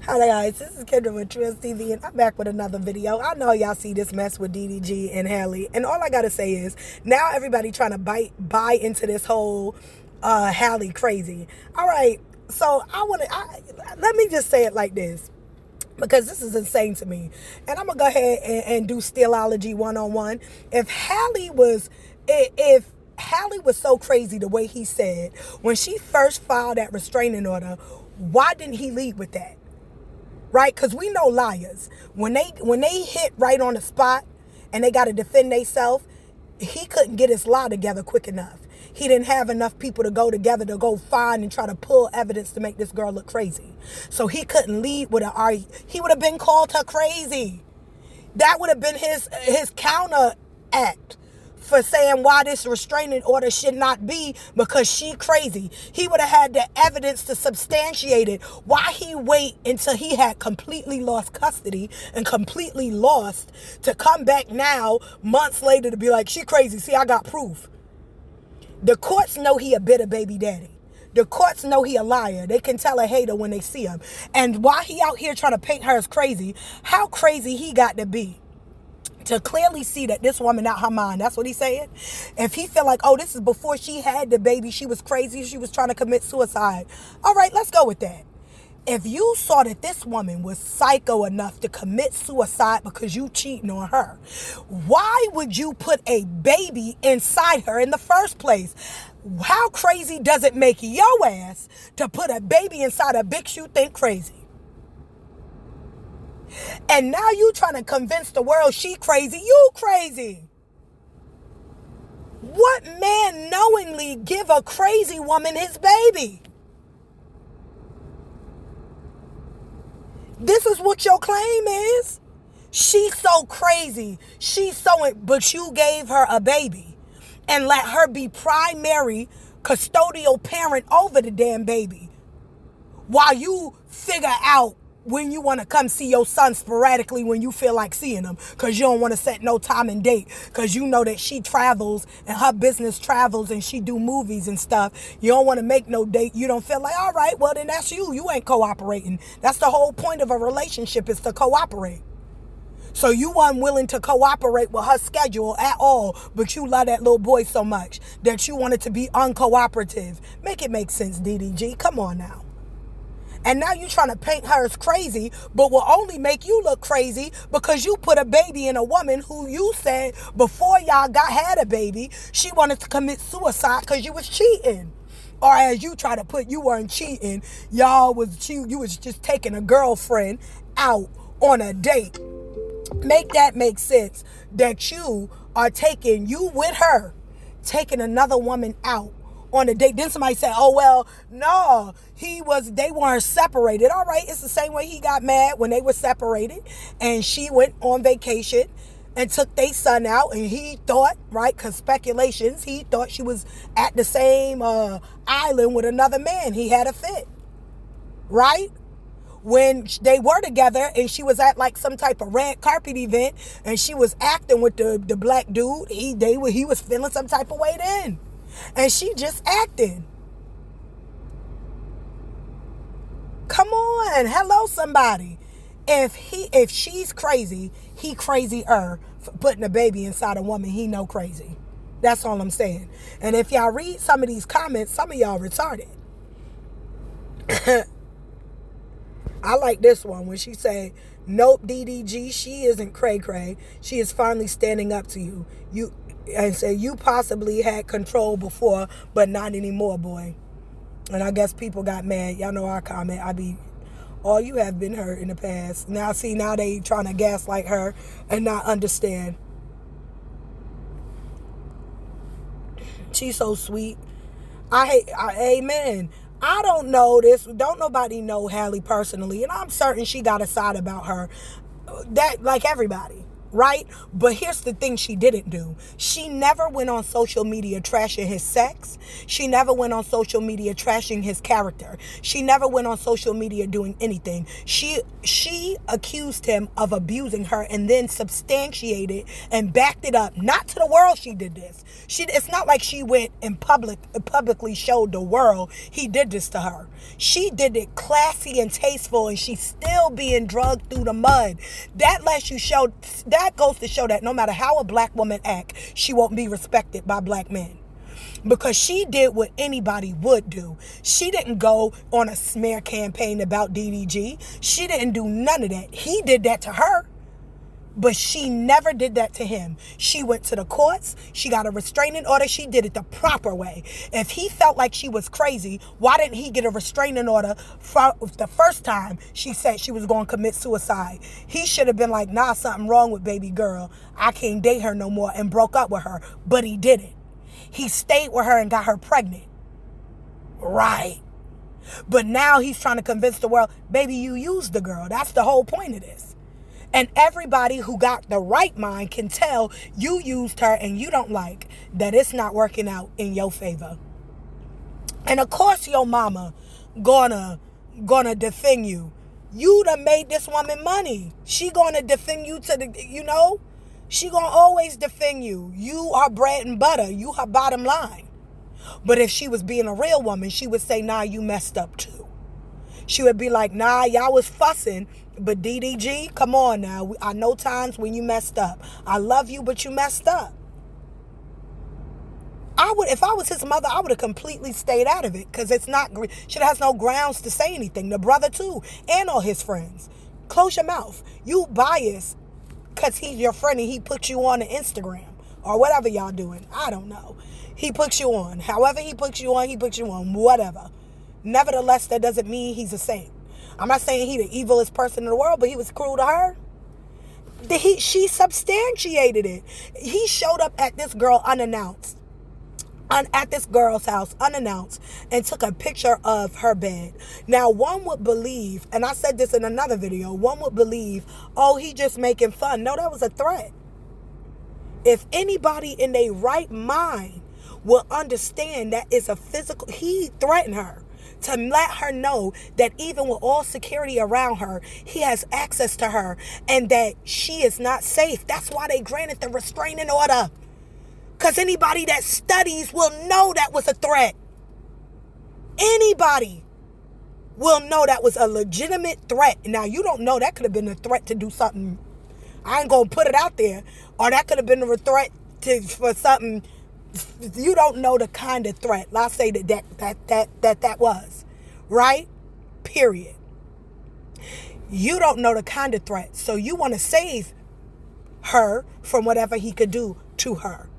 Hi guys, this is Kendra with Triz TV and I'm back with another video. I know y'all see this mess with DDG and Hallie, and all I gotta say is now everybody trying to buy into this whole Hallie crazy. All right, so let me just say it like this, because this is insane to me, and I'm gonna go ahead and do Steelology 101. If Hallie was so crazy the way he said when she first filed that restraining order, why didn't he lead with that? Right? Because we know liars. When they hit right on the spot and they got to defend themselves, he couldn't get his lie together quick enough. He didn't have enough people to go together to go find and try to pull evidence to make this girl look crazy. So he couldn't lead with he would have been called her crazy. That would have been his counter act for saying why this restraining order should not be, because she crazy. He would have had the evidence to substantiate it. Why he wait until he had completely lost custody and completely lost to come back now months later to be like, she crazy, see, I got proof. The courts know he a bitter baby daddy. The courts know he a liar. They can tell a hater when they see him. And why he out here trying to paint her as crazy, how crazy he got to be to clearly see that this woman out her mind. That's what he's saying. If he feel like, oh, this is before she had the baby, she was crazy, she was trying to commit suicide. All right, let's go with that. If you saw that this woman was psycho enough to commit suicide because you cheating on her, why would you put a baby inside her in the first place? How crazy does it make your ass to put a baby inside a bitch you think crazy? And now you trying to convince the world she crazy, you crazy. What man knowingly give a crazy woman his baby? This is what your claim is. She's so crazy. But you gave her a baby and let her be primary custodial parent over the damn baby, while you figure out when you want to come see your son sporadically when you feel like seeing him, because you don't want to set no time and date, because you know that she travels and her business travels and she do movies and stuff. You don't want to make no date. You don't feel like, all right, well then that's you ain't cooperating. That's the whole point of a relationship, is to cooperate. So you weren't willing to cooperate with her schedule at all, but you love that little boy so much that you wanted to be uncooperative. Make it make sense, DDG. Come on now. And now you trying to paint her as crazy, but will only make you look crazy because you put a baby in a woman who you said before y'all had a baby, she wanted to commit suicide because you was cheating. Or as you try to put, you weren't cheating. You was just taking a girlfriend out on a date. Make that make sense, that you are you with her, taking another woman out on a date. Then somebody said, oh, well, no, they weren't separated. All right, it's the same way he got mad when they were separated and she went on vacation and took their son out, and he thought, right, because speculations, he thought she was at the same island with another man. He had a fit, right? When they were together and she was at like some type of red carpet event and she was acting with the black dude, he was feeling some type of way then. And she just acting. Come on, hello somebody. If she's crazy, he crazier for putting a baby inside a woman he know crazy. That's all I'm saying. And if y'all read some of these comments, some of y'all retarded. I like this one when she say, nope, DDG, she isn't cray cray. She is finally standing up to you. And say, you possibly had control before, but not anymore, boy. And I guess people got mad. Y'all know our comment. All you have been hurt in the past. Now they trying to gaslight her and not understand. She's so sweet. Amen. I don't know this. Don't nobody know Hallie personally. And I'm certain she got a side about her. That, like everybody. right? But here's the thing she didn't do. She never went on social media trashing his sex. She never went on social media trashing his character. She never went on social media doing anything. She accused him of abusing her and then substantiated and backed it up. Not to the world she did this. It's not like she went and publicly showed the world he did this to her. She did it classy and tasteful, and she's still being drugged through the mud. That goes to show that no matter how a black woman act, she won't be respected by black men. Because she did what anybody would do. She didn't go on a smear campaign about DDG. She didn't do none of that. He did that to her. But she never did that to him. She went to the courts. She got a restraining order. She did it the proper way. If he felt like she was crazy, why didn't he get a restraining order for the first time she said she was going to commit suicide? He should have been like, nah, something wrong with baby girl. I can't date her no more, and broke up with her. But he didn't. He stayed with her and got her pregnant. Right. But now he's trying to convince the world, baby, you used the girl. That's the whole point of this. And everybody who got the right mind can tell you used her and you don't like that it's not working out in your favor. And of course your mama gonna defend you. You done made this woman money. She gonna defend you to the, she gonna always defend you. You are bread and butter. You her bottom line. But if she was being a real woman, she would say, nah, you messed up too. She would be like, nah, y'all was fussing, but DDG, come on now. I know times when you messed up. I love you, but you messed up. If I was his mother, I would have completely stayed out of it because she has no grounds to say anything. The brother too, and all his friends. Close your mouth. You biased because he's your friend and he put you on the Instagram or whatever y'all doing. I don't know. He puts you on. However he puts you on, whatever. Nevertheless, that doesn't mean he's a saint. I'm not saying he's the evilest person in the world, but he was cruel to her. She substantiated it. He showed up at this girl unannounced. At this girl's house unannounced and took a picture of her bed. Now one would believe, and I said this in another video, one would believe, oh, he just making fun. No, that was a threat. If anybody in their right mind will understand that it's a physical, he threatened her to let her know that even with all security around her, he has access to her and that she is not safe. That's why they granted the restraining order. Because anybody that studies will know that was a threat. Anybody will know that was a legitimate threat. Now, you don't know that could have been a threat to do something. I ain't going to put it out there. Or that could have been a threat for something. You don't know the kind of threat. I'll say that was. Right? Period. You don't know the kind of threat. So you want to save her from whatever he could do to her.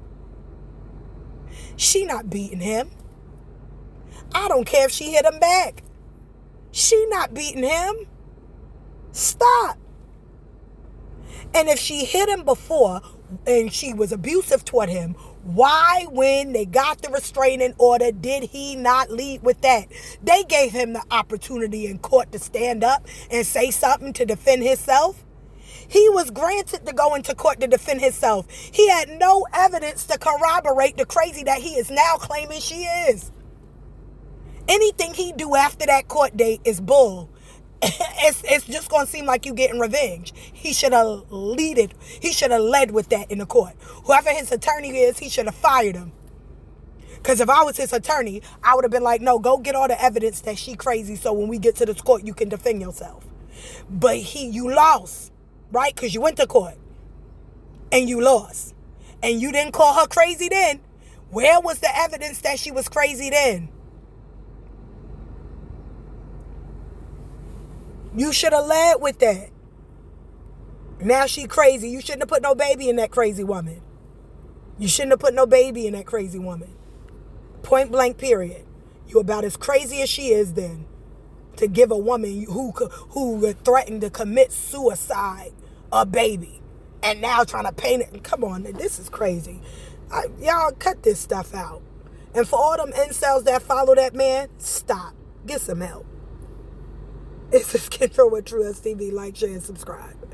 She not beating him. I don't care if she hit him back. She not beating him. Stop. And if she hit him before and she was abusive toward him, why, when they got the restraining order, did he not lead with that? They gave him the opportunity in court to stand up and say something to defend himself. He was granted to go into court to defend himself. He had no evidence to corroborate the crazy that he is now claiming she is. Anything he do after that court date is bull. It's just going to seem like you getting revenge. He should have led with that in the court. Whoever his attorney is, he should have fired him. Because if I was his attorney, I would have been like, no, go get all the evidence that she crazy so when we get to this court, you can defend yourself. But you lost. Right? Because you went to court and you lost. And you didn't call her crazy then. Where was the evidence that she was crazy then? You should have led with that. Now she crazy. You shouldn't have put no baby in that crazy woman. You shouldn't have put no baby in that crazy woman. Point blank period. You about as crazy as she is then. To give a woman who threatened to commit suicide a baby. And now trying to paint it. Come on, this is crazy. Y'all cut this stuff out. And for all them incels that follow that man, stop. Get some help. This is Kendra with True TV. Like, share, and subscribe.